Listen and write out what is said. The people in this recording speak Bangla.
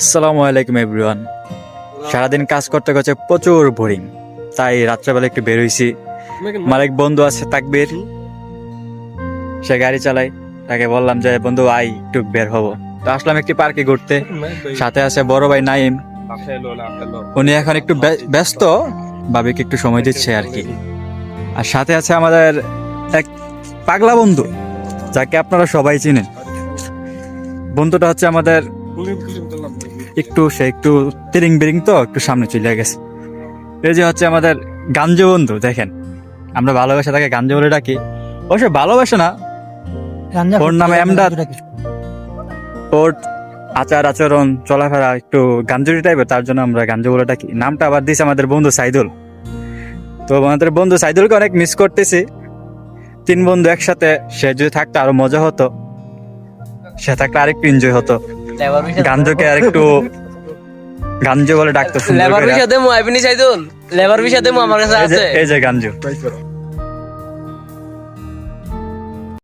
আসসালামু আলাইকুম এভরিওয়ান। সারাদিন কাজ করতে করতে প্রচুর বোরিং, তাই রাত্রেবেলা একটু বের হইছি। আমার এক বন্ধু আছে তাকবীর, সে গাড়ি চালায়। তাকে বললাম যে বন্ধু আই একটু বের হবো। তো আসলাম একটি পার্কে ঘুরতে। সাথে আছে বড় ভাই নাইম, উনি এখন একটু ব্যস্ত, ভাবিকে একটু সময় দিচ্ছে আর কি। আর সাথে আছে আমাদের এক পাগলা বন্ধু, যাকে আপনারা সবাই চিনেন। বন্ধুটা হচ্ছে আমাদের সে একটু তিরিং বিরিং, তো একটু সামনে চলে গেছে। এই যে হচ্ছে আমাদের গাঞ্জু বন্ধু, দেখেন আমরা ভালোবাসা তাকে গাঞ্জু বলে ডাকি। অবশ্য ভালোবাসে না, ওর নামে এমদাদ। ওর আচার আচরণ চলাফেরা একটু গাঞ্জুরি টাইপের, তার জন্য আমরা গাঞ্জু বলে ডাকি। নামটা আবার দিয়েছে আমাদের বন্ধু সাইদুল। তো আমাদের বন্ধু সাইদুলকে অনেক মিস করতেছি। তিন বন্ধু একসাথে, সে যদি থাকতো আরো মজা হতো, সে থাকলে আরেকটু এনজয় হতো। গাঞ্জুকে আরেকটু গাঞ্জু বলে ডাকতো সুন্দর করে। লেবার বিষয় দেমু আমার কাছে আছে। এই যে গাঞ্জু।